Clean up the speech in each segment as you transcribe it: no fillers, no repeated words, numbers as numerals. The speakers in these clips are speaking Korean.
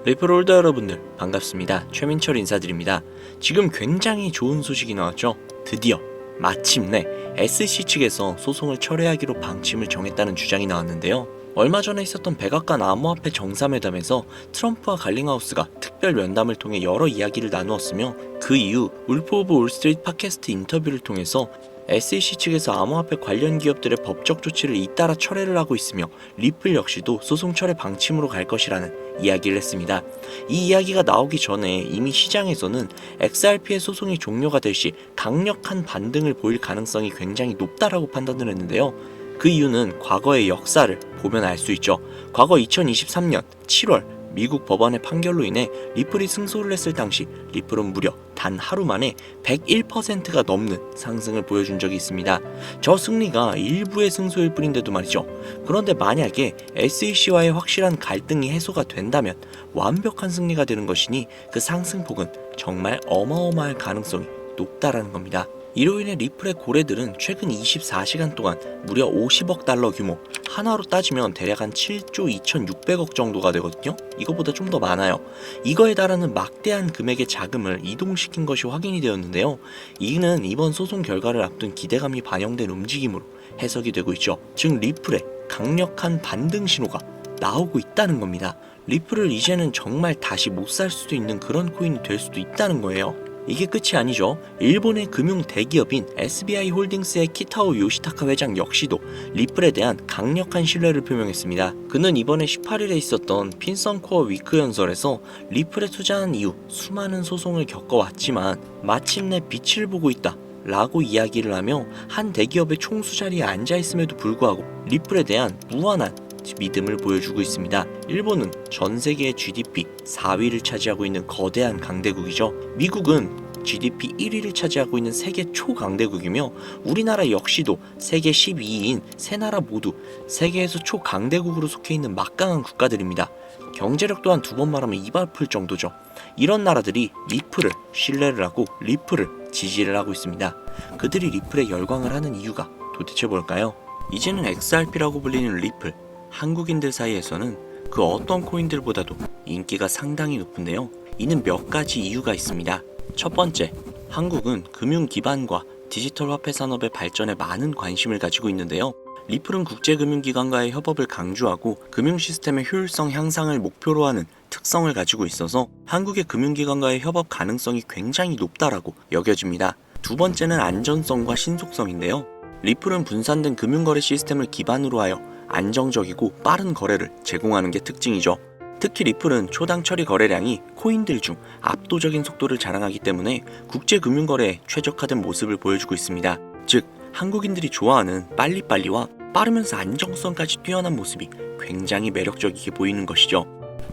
리플홀더 여러분들 반갑습니다. 최민철 인사드립니다. 지금 굉장히 좋은 소식이 나왔죠. 드디어 마침내 SEC 측에서 소송을 철회하기로 방침을 정했다는 주장이 나왔는데요. 얼마 전에 있었던 백악관 암호화폐 정상회담에서 트럼프와 갈링하우스가 특별 면담을 통해 여러 이야기를 나누었으며, 그 이후 울프 오브 올스트리트 팟캐스트 인터뷰를 통해서 SEC 측에서 암호화폐 관련 기업들의 법적 조치를 잇따라 철회를 하고 있으며, 리플 역시도 소송 철회 방침으로 갈 것이라는 이야기를 했습니다. 이 이야기가 나오기 전에 이미 시장에서는 XRP의 소송이 종료가 될 시 강력한 반등을 보일 가능성이 굉장히 높다라고 판단을 했는데요. 그 이유는 과거의 역사를 보면 알 수 있죠. 과거 2023년 7월 미국 법원의 판결로 인해 리플이 승소를 했을 당시 리플은 무려 단 하루 만에 101%가 넘는 상승을 보여준 적이 있습니다. 저 승리가 일부의 승소일 뿐인데도 말이죠. 그런데 만약에 SEC와의 확실한 갈등이 해소가 된다면 완벽한 승리가 되는 것이니 그 상승폭은 정말 어마어마할 가능성이 높다라는 겁니다. 이로 인해 리플의 고래들은 최근 24시간 동안 무려 50억 달러 규모, 하나로 따지면 대략 한 7조 2,600억 정도가 되거든요. 이거보다 좀 더 많아요. 이거에 달하는 막대한 금액의 자금을 이동시킨 것이 확인이 되었는데요. 이는 이번 소송 결과를 앞둔 기대감이 반영된 움직임으로 해석이 되고 있죠. 즉 리플의 강력한 반등 신호가 나오고 있다는 겁니다. 리플을 이제는 정말 다시 못 살 수도 있는 그런 코인이 될 수도 있다는 거예요. 이게 끝이 아니죠. 일본의 금융 대기업인 SBI 홀딩스의 키타오 요시타카 회장 역시도 리플에 대한 강력한 신뢰를 표명했습니다. 그는 이번에 18일에 있었던 핀썸코어 위크 연설에서 리플에 투자한 이후 수많은 소송을 겪어왔지만 마침내 빛을 보고 있다 라고 이야기를 하며, 한 대기업의 총수 자리에 앉아있음에도 불구하고 리플에 대한 무한한 믿음을 보여주고 있습니다. 일본은 전 세계의 GDP 4위를 차지하고 있는 거대한 강대국이죠. 미국은 GDP 1위를 차지하고 있는 세계 초강대국이며, 우리나라 역시도 세계 12위인 세 나라 모두 세계에서 초강대국으로 속해 있는 막강한 국가들입니다. 경제력 또한 두 번 말하면 입 아플 정도죠. 이런 나라들이 리플을 신뢰를 하고 리플을 지지를 하고 있습니다. 그들이 리플에 열광을 하는 이유가 도대체 뭘까요? 이제는 XRP라고 불리는 리플, 한국인들 사이에서는 그 어떤 코인들보다도 인기가 상당히 높은데요. 이는 몇 가지 이유가 있습니다. 첫 번째, 한국은 금융 기반과 디지털 화폐 산업의 발전에 많은 관심을 가지고 있는데요. 리플은 국제금융기관과의 협업을 강조하고 금융 시스템의 효율성 향상을 목표로 하는 특성을 가지고 있어서 한국의 금융기관과의 협업 가능성이 굉장히 높다라고 여겨집니다. 두 번째는 안전성과 신속성인데요. 리플은 분산된 금융거래 시스템을 기반으로 하여 안정적이고 빠른 거래를 제공하는 게 특징이죠. 특히 리플은 초당 처리 거래량이 코인들 중 압도적인 속도를 자랑하기 때문에 국제금융거래에 최적화된 모습을 보여주고 있습니다. 즉, 한국인들이 좋아하는 빨리빨리와 빠르면서 안정성까지 뛰어난 모습이 굉장히 매력적이게 보이는 것이죠.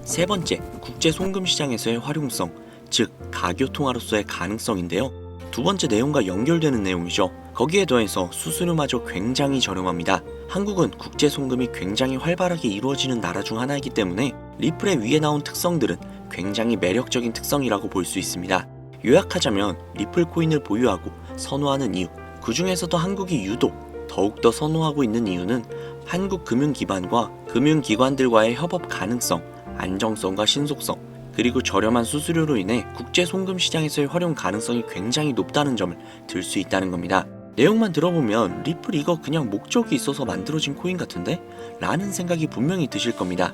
세 번째, 국제 송금 시장에서의 활용성, 즉 가교통화로서의 가능성인데요. 두 번째 내용과 연결되는 내용이죠. 거기에 더해서 수수료마저 굉장히 저렴합니다. 한국은 국제 송금이 굉장히 활발하게 이루어지는 나라 중 하나이기 때문에 리플의 위에 나온 특성들은 굉장히 매력적인 특성이라고 볼 수 있습니다. 요약하자면 리플 코인을 보유하고 선호하는 이유, 그 중에서도 한국이 유독 더욱더 선호하고 있는 이유는 한국 금융기관과 금융기관들과의 협업 가능성, 안정성과 신속성, 그리고 저렴한 수수료로 인해 국제 송금 시장에서의 활용 가능성이 굉장히 높다는 점을 들 수 있다는 겁니다. 내용만 들어보면 리플 이거 그냥 목적이 있어서 만들어진 코인 같은데? 라는 생각이 분명히 드실 겁니다.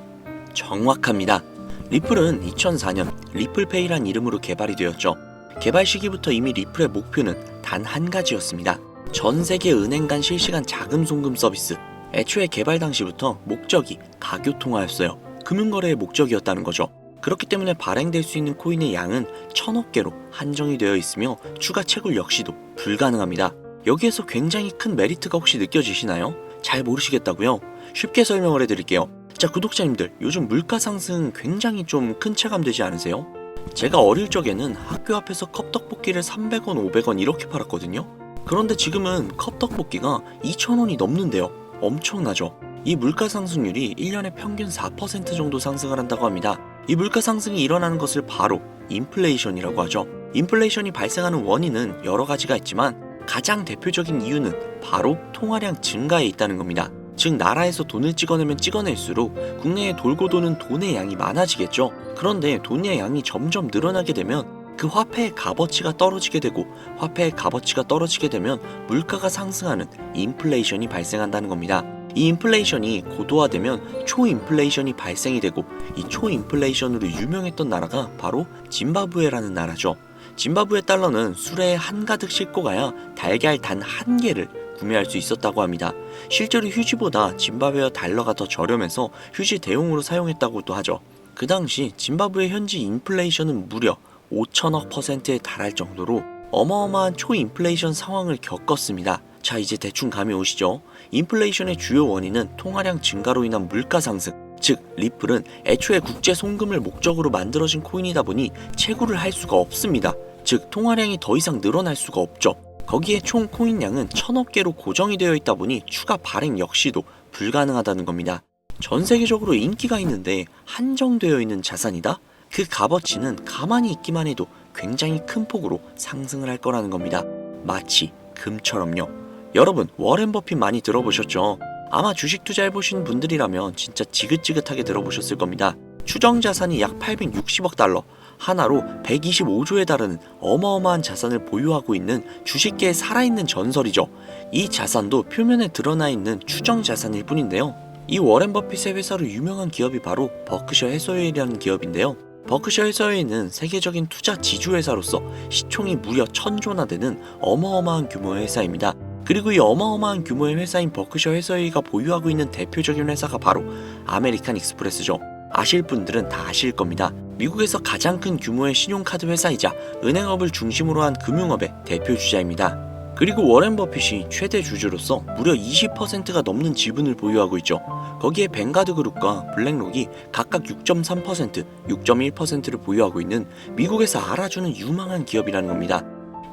정확합니다. 리플은 2004년 리플페이란 이름으로 개발이 되었죠. 개발 시기부터 이미 리플의 목표는 단 한 가지였습니다. 전 세계 은행 간 실시간 자금 송금 서비스. 애초에 개발 당시부터 목적이 가교통화였어요. 금융거래의 목적이었다는 거죠. 그렇기 때문에 발행될 수 있는 코인의 양은 1000억 개로 한정이 되어 있으며 추가 채굴 역시도 불가능합니다. 여기에서 굉장히 큰 메리트가 혹시 느껴지시나요? 잘 모르시겠다고요? 쉽게 설명을 해드릴게요. 자, 구독자님들, 요즘 물가 상승 굉장히 좀 큰 체감되지 않으세요? 제가 어릴 적에는 학교 앞에서 컵떡볶이를 300원, 500원 이렇게 팔았거든요. 그런데 지금은 컵떡볶이가 2,000원이 넘는데요. 엄청나죠? 이 물가 상승률이 1년에 평균 4% 정도 상승을 한다고 합니다. 이 물가 상승이 일어나는 것을 바로 인플레이션이라고 하죠. 인플레이션이 발생하는 원인은 여러 가지가 있지만 가장 대표적인 이유는 바로 통화량 증가에 있다는 겁니다. 즉 나라에서 돈을 찍어내면 찍어낼수록 국내에 돌고 도는 돈의 양이 많아지겠죠. 그런데 돈의 양이 점점 늘어나게 되면 그 화폐의 값어치가 떨어지게 되고, 화폐의 값어치가 떨어지게 되면 물가가 상승하는 인플레이션이 발생한다는 겁니다. 이 인플레이션이 고도화되면 초인플레이션이 발생이 되고, 이 초인플레이션으로 유명했던 나라가 바로 짐바브웨라는 나라죠. 짐바브웨 달러는 수레에 한가득 싣고 가야 달걀 단 한 개를 구매할 수 있었다고 합니다. 실제로 휴지보다 짐바브웨어 달러가 더 저렴해서 휴지 대용으로 사용했다고도 하죠. 그 당시 짐바브웨 현지 인플레이션은 무려 5천억 %에 달할 정도로 어마어마한 초인플레이션 상황을 겪었습니다. 자, 이제 대충 감이 오시죠? 인플레이션의 주요 원인은 통화량 증가로 인한 물가 상승, 즉 리플은 애초에 국제 송금을 목적으로 만들어진 코인이다 보니 채굴을 할 수가 없습니다. 즉 통화량이 더 이상 늘어날 수가 없죠. 거기에 총 코인량은 1000억 개로 고정이 되어 있다 보니 추가 발행 역시도 불가능하다는 겁니다. 전 세계적으로 인기가 있는데 한정되어 있는 자산이다? 그 값어치는 가만히 있기만 해도 굉장히 큰 폭으로 상승을 할 거라는 겁니다. 마치 금처럼요. 여러분, 워렌 버핏 많이 들어보셨죠? 아마 주식 투자해보신 분들이라면 진짜 지긋지긋하게 들어보셨을 겁니다. 추정 자산이 약 860억 달러, 하나로 125조에 달하는 어마어마한 자산을 보유하고 있는 주식계의 살아있는 전설이죠. 이 자산도 표면에 드러나 있는 추정 자산일 뿐인데요. 이 워렌 버핏의 회사로 유명한 기업이 바로 버크셔 해서웨이라는 기업인데요. 버크셔 해서웨이는 세계적인 투자 지주회사로서 시총이 무려 1000조나 되는 어마어마한 규모의 회사입니다. 그리고 이 어마어마한 규모의 회사인 버크셔 해서웨이가 보유하고 있는 대표적인 회사가 바로 아메리칸 익스프레스죠. 아실 분들은 다 아실 겁니다. 미국에서 가장 큰 규모의 신용카드 회사이자 은행업을 중심으로 한 금융업의 대표 주자입니다. 그리고 워렌 버핏이 최대 주주로서 무려 20%가 넘는 지분을 보유하고 있죠. 거기에 뱅가드 그룹과 블랙록이 각각 6.3%, 6.1%를 보유하고 있는 미국에서 알아주는 유망한 기업이라는 겁니다.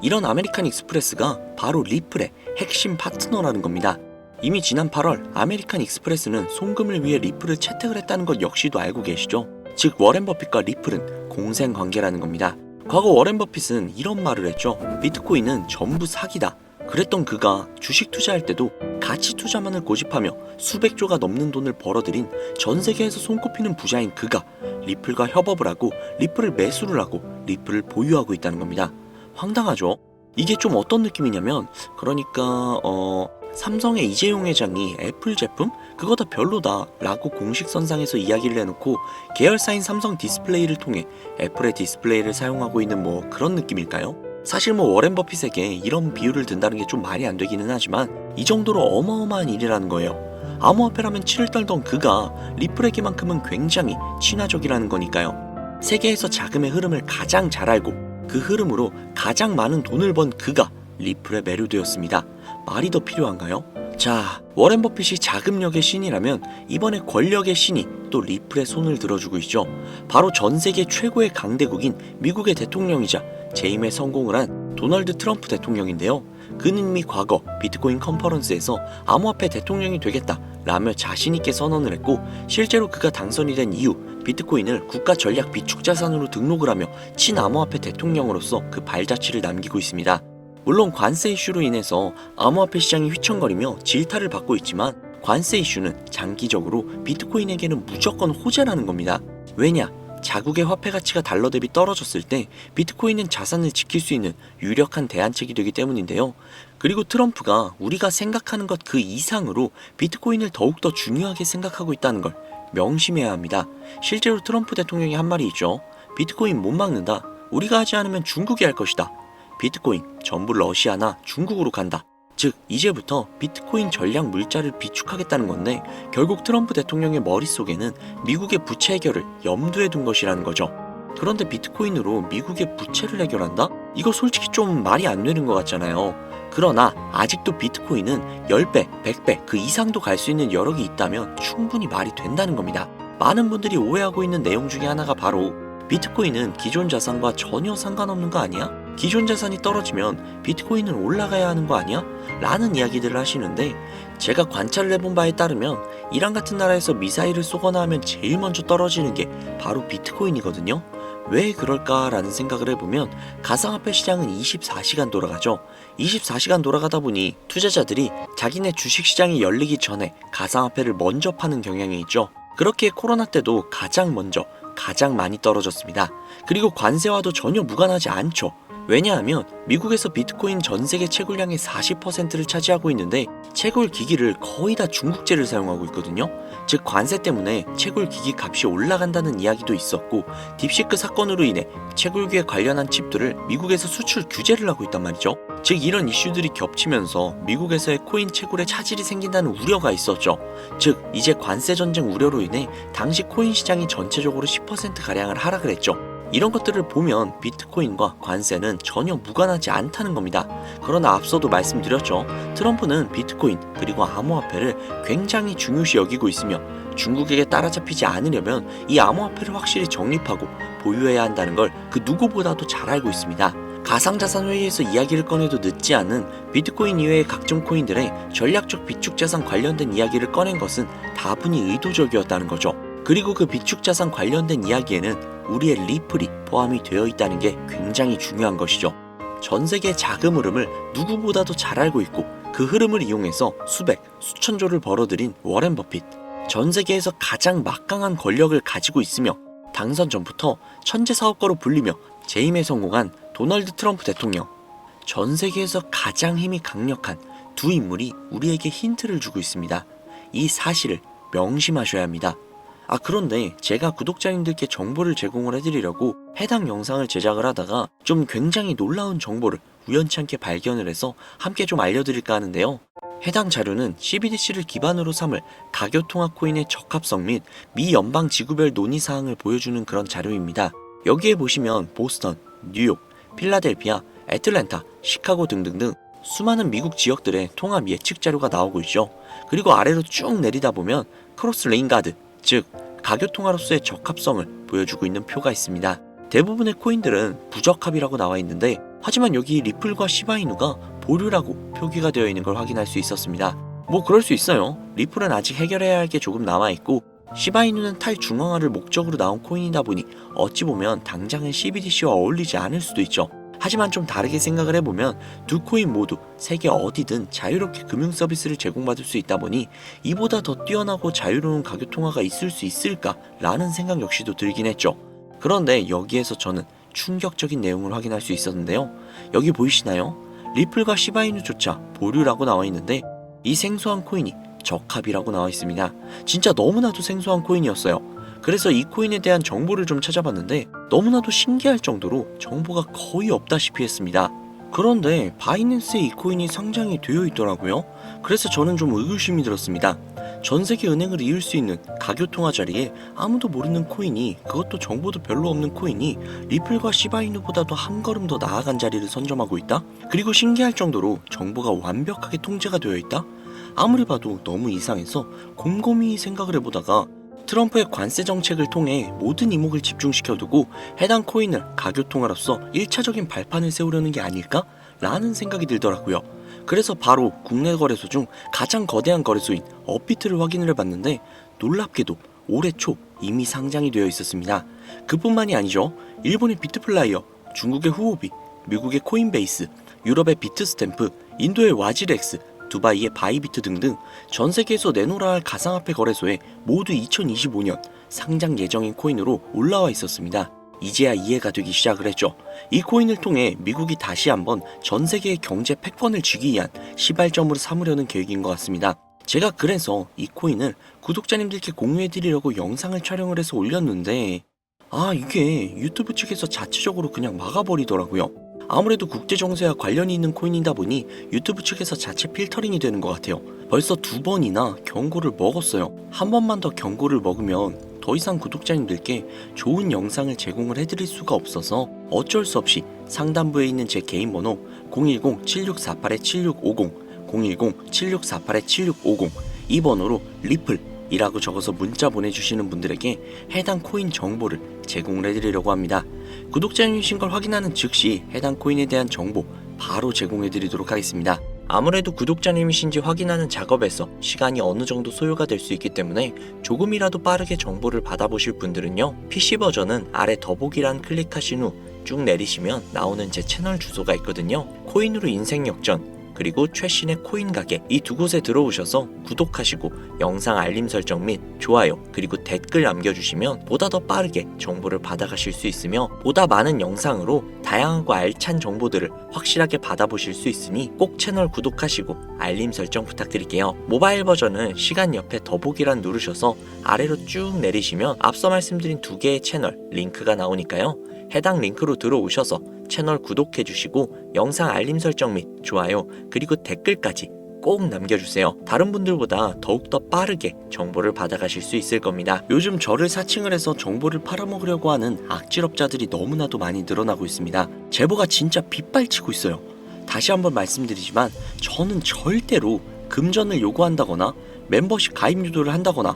이런 아메리칸 익스프레스가 바로 리플의 핵심 파트너라는 겁니다. 이미 지난 8월 아메리칸 익스프레스는 송금을 위해 리플을 채택을 했다는 것 역시도 알고 계시죠? 즉 워렌 버핏과 리플은 공생 관계라는 겁니다. 과거 워렌 버핏은 이런 말을 했죠. 비트코인은 전부 사기다. 그랬던 그가 주식 투자할 때도 가치 투자만을 고집하며 수백조가 넘는 돈을 벌어들인 전 세계에서 손꼽히는 부자인 그가 리플과 협업을 하고 리플을 매수를 하고 리플을 보유하고 있다는 겁니다. 황당하죠? 이게 좀 어떤 느낌이냐면, 그러니까 삼성의 이재용 회장이 애플 제품? 그거 다 별로다 라고 공식선상에서 이야기를 해놓고 계열사인 삼성 디스플레이를 통해 애플의 디스플레이를 사용하고 있는 뭐 그런 느낌일까요? 사실 뭐 워렌 버핏에게 이런 비유를 든다는 게 좀 말이 안 되기는 하지만 이 정도로 어마어마한 일이라는 거예요. 암호화폐라면 치를 떨던 그가 리플에게만큼은 굉장히 친화적이라는 거니까요. 세계에서 자금의 흐름을 가장 잘 알고 그 흐름으로 가장 많은 돈을 번 그가 리플에 매료되었습니다. 말이 더 필요한가요? 자, 워렌 버핏이 자금력의 신이라면 이번에 권력의 신이 또 리플의 손을 들어주고 있죠. 바로 전 세계 최고의 강대국인 미국의 대통령이자 재임에 성공을 한 도널드 트럼프 대통령인데요. 그는 이미 과거 비트코인 컨퍼런스에서 암호화폐 대통령이 되겠다 라며 자신있게 선언을 했고, 실제로 그가 당선이 된 이후 비트코인을 국가 전략 비축 자산으로 등록을 하며 친암호화폐 대통령으로서 그 발자취를 남기고 있습니다. 물론 관세 이슈로 인해서 암호화폐 시장이 휘청거리며 질타를 받고 있지만 관세 이슈는 장기적으로 비트코인에게는 무조건 호재라는 겁니다. 왜냐? 자국의 화폐 가치가 달러 대비 떨어졌을 때 비트코인은 자산을 지킬 수 있는 유력한 대안책이 되기 때문인데요. 그리고 트럼프가 우리가 생각하는 것 그 이상으로 비트코인을 더욱더 중요하게 생각하고 있다는 걸 명심해야 합니다. 실제로 트럼프 대통령이 한 말이 있죠. 비트코인 못 막는다. 우리가 하지 않으면 중국이 할 것이다. 비트코인 전부 러시아나 중국으로 간다. 즉 이제부터 비트코인 전략 물자를 비축하겠다는 건데, 결국 트럼프 대통령의 머릿속에는 미국의 부채 해결을 염두에 둔 것이라는 거죠. 그런데 비트코인으로 미국의 부채를 해결한다? 이거 솔직히 좀 말이 안 되는 것 같잖아요. 그러나 아직도 비트코인은 10배, 100배 그 이상도 갈 수 있는 여력이 있다면 충분히 말이 된다는 겁니다. 많은 분들이 오해하고 있는 내용 중에 하나가 바로 비트코인은 기존 자산과 전혀 상관없는 거 아니야? 기존 자산이 떨어지면 비트코인은 올라가야 하는 거 아니야? 라는 이야기들을 하시는데, 제가 관찰을 해본 바에 따르면 이란 같은 나라에서 미사일을 쏘거나 하면 제일 먼저 떨어지는 게 바로 비트코인이거든요. 왜 그럴까라는 생각을 해보면 가상화폐 시장은 24시간 돌아가죠. 24시간 돌아가다 보니 투자자들이 자기네 주식시장이 열리기 전에 가상화폐를 먼저 파는 경향이 있죠. 그렇게 코로나 때도 가장 먼저 가장 많이 떨어졌습니다. 그리고 관세와도 전혀 무관하지 않죠. 왜냐하면 미국에서 비트코인 전 세계 채굴량의 40%를 차지하고 있는데 채굴 기기를 거의 다 중국제를 사용하고 있거든요. 즉 관세 때문에 채굴 기기 값이 올라간다는 이야기도 있었고 딥시크 사건으로 인해 채굴기에 관련한 칩들을 미국에서 수출 규제를 하고 있단 말이죠. 즉 이런 이슈들이 겹치면서 미국에서의 코인 채굴에 차질이 생긴다는 우려가 있었죠. 즉 이제 관세 전쟁 우려로 인해 당시 코인 시장이 전체적으로 10%가량을 하락을 했죠. 이런 것들을 보면 비트코인과 관세는 전혀 무관하지 않다는 겁니다. 그러나 앞서도 말씀드렸죠. 트럼프는 비트코인 그리고 암호화폐를 굉장히 중요시 여기고 있으며 중국에게 따라잡히지 않으려면 이 암호화폐를 확실히 정립하고 보유해야 한다는 걸 그 누구보다도 잘 알고 있습니다. 가상자산 회의에서 이야기를 꺼내도 늦지 않은 비트코인 이외의 각종 코인들의 전략적 비축자산 관련된 이야기를 꺼낸 것은 다분히 의도적이었다는 거죠. 그리고 그 비축자산 관련된 이야기에는 우리의 리플이 포함이 되어 있다는 게 굉장히 중요한 것이죠. 전 세계의 자금 흐름을 누구보다도 잘 알고 있고 그 흐름을 이용해서 수백, 수천조를 벌어들인 워렌 버핏. 전 세계에서 가장 막강한 권력을 가지고 있으며 당선 전부터 천재 사업가로 불리며 재임에 성공한 도널드 트럼프 대통령. 전 세계에서 가장 힘이 강력한 두 인물이 우리에게 힌트를 주고 있습니다. 이 사실을 명심하셔야 합니다. 그런데 제가 구독자님들께 정보를 제공을 해드리려고 해당 영상을 제작을 하다가 좀 굉장히 놀라운 정보를 우연치 않게 발견을 해서 함께 좀 알려드릴까 하는데요. 해당 자료는 CBDC를 기반으로 삼을 가교통화 코인의 적합성 및 미 연방 지구별 논의사항을 보여주는 그런 자료입니다. 여기에 보시면 보스턴, 뉴욕, 필라델피아, 애틀랜타, 시카고 등등등 수많은 미국 지역들의 통합 예측 자료가 나오고 있죠. 그리고 아래로 쭉 내리다 보면 크로스 레인가드, 즉 가교통화로서의 적합성을 보여주고 있는 표가 있습니다. 대부분의 코인들은 부적합이라고 나와 있는데 하지만 여기 리플과 시바이누가 보류라고 표기가 되어 있는 걸 확인할 수 있었습니다. 뭐 그럴 수 있어요. 리플은 아직 해결해야 할 게 조금 남아있고 시바이누는 탈중앙화를 목적으로 나온 코인이다 보니 어찌 보면 당장은 CBDC와 어울리지 않을 수도 있죠. 하지만 좀 다르게 생각을 해보면 두 코인 모두 세계 어디든 자유롭게 금융 서비스를 제공받을 수 있다 보니 이보다 더 뛰어나고 자유로운 가교통화가 있을 수 있을까 라는 생각 역시도 들긴 했죠. 그런데 여기에서 저는 충격적인 내용을 확인할 수 있었는데요. 여기 보이시나요? 리플과 시바이누조차 보류라고 나와 있는데 이 생소한 코인이 적합이라고 나와 있습니다. 진짜 너무나도 생소한 코인이었어요. 그래서 이 코인에 대한 정보를 좀 찾아봤는데 너무나도 신기할 정도로 정보가 거의 없다시피 했습니다. 그런데 바이낸스에 이 코인이 상장이 되어 있더라고요. 그래서 저는 좀 의구심이 들었습니다. 전 세계 은행을 이을 수 있는 가교통화 자리에 아무도 모르는 코인이, 그것도 정보도 별로 없는 코인이 리플과 시바이누보다도 한 걸음 더 나아간 자리를 선점하고 있다? 그리고 신기할 정도로 정보가 완벽하게 통제가 되어 있다? 아무리 봐도 너무 이상해서 곰곰이 생각을 해보다가 트럼프의 관세 정책을 통해 모든 이목을 집중시켜두고 해당 코인을 가교통화로서 1차적인 발판을 세우려는 게 아닐까? 라는 생각이 들더라고요. 그래서 바로 국내 거래소 중 가장 거대한 거래소인 업비트를 확인을 해봤는데 놀랍게도 올해 초 이미 상장이 되어 있었습니다. 그뿐만이 아니죠. 일본의 비트플라이어, 중국의 후오비, 미국의 코인베이스, 유럽의 비트스탬프, 인도의 와지렉스, 두바이의 바이비트 등등 전 세계에서 내놓으라 할 가상화폐 거래소에 모두 2025년 상장 예정인 코인으로 올라와 있었습니다. 이제야 이해가 되기 시작을 했죠. 이 코인을 통해 미국이 다시 한번 전 세계의 경제 패권을 쥐기 위한 시발점으로 삼으려는 계획인 것 같습니다. 제가 그래서 이 코인을 구독자님들께 공유해드리려고 영상을 촬영을 해서 올렸는데 이게 유튜브 측에서 자체적으로 그냥 막아버리더라고요. 아무래도 국제정세와 관련이 있는 코인이다 보니 유튜브 측에서 자체 필터링이 되는 것 같아요. 벌써 2번이나 경고를 먹었어요. 한 번만 더 경고를 먹으면 더 이상 구독자님들께 좋은 영상을 제공을 해드릴 수가 없어서 어쩔 수 없이 상단부에 있는 제 개인 번호 010-7648-7650 010-7648-7650 이 번호로 리플이라고 적어서 문자 보내주시는 분들에게 해당 코인 정보를 제공을 해드리려고 합니다. 구독자님이신 걸 확인하는 즉시 해당 코인에 대한 정보 바로 제공해드리도록 하겠습니다. 아무래도 구독자님이신지 확인하는 작업에서 시간이 어느 정도 소요가 될 수 있기 때문에 조금이라도 빠르게 정보를 받아보실 분들은요, PC 버전은 아래 더보기란 클릭하신 후 쭉 내리시면 나오는 제 채널 주소가 있거든요. 코인으로 인생 역전, 그리고 최신의 코인 가게, 이 두 곳에 들어오셔서 구독하시고 영상 알림 설정 및 좋아요, 그리고 댓글 남겨주시면 보다 더 빠르게 정보를 받아가실 수 있으며 보다 많은 영상으로 다양하고 알찬 정보들을 확실하게 받아보실 수 있으니 꼭 채널 구독하시고 알림 설정 부탁드릴게요. 모바일 버전은 시간 옆에 더보기란 누르셔서 아래로 쭉 내리시면 앞서 말씀드린 두 개의 채널 링크가 나오니까요, 해당 링크로 들어오셔서 채널 구독해주시고 영상 알림 설정 및 좋아요, 그리고 댓글까지 꼭 남겨주세요. 다른 분들보다 더욱더 빠르게 정보를 받아가실 수 있을 겁니다. 요즘 저를 사칭을 해서 정보를 팔아먹으려고 하는 악질업자들이 너무나도 많이 늘어나고 있습니다. 제보가 진짜 빗발치고 있어요. 다시 한번 말씀드리지만 저는 절대로 금전을 요구한다거나 멤버십 가입 유도를 한다거나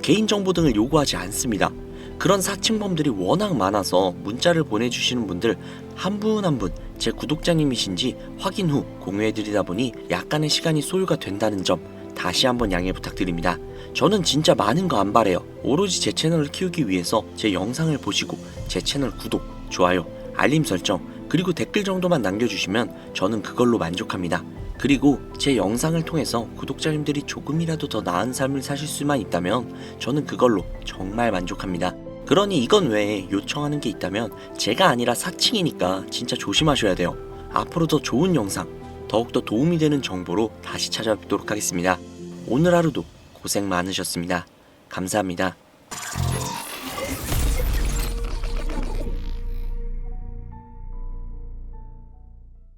개인정보 등을 요구하지 않습니다. 그런 사칭범들이 워낙 많아서 문자를 보내주시는 분들 한 분 한 분 제 구독자님이신지 확인 후 공유해드리다 보니 약간의 시간이 소요가 된다는 점 다시 한번 양해 부탁드립니다. 저는 진짜 많은 거 안 바래요. 오로지 제 채널을 키우기 위해서 제 영상을 보시고 제 채널 구독, 좋아요, 알림 설정, 그리고 댓글 정도만 남겨주시면 저는 그걸로 만족합니다. 그리고 제 영상을 통해서 구독자님들이 조금이라도 더 나은 삶을 사실 수만 있다면 저는 그걸로 정말 만족합니다. 그러니 이건 외에 요청하는 게 있다면 제가 아니라 사칭이니까 진짜 조심하셔야 돼요. 앞으로 더 좋은 영상, 더욱더 도움이 되는 정보로 다시 찾아뵙도록 하겠습니다. 오늘 하루도 고생 많으셨습니다. 감사합니다.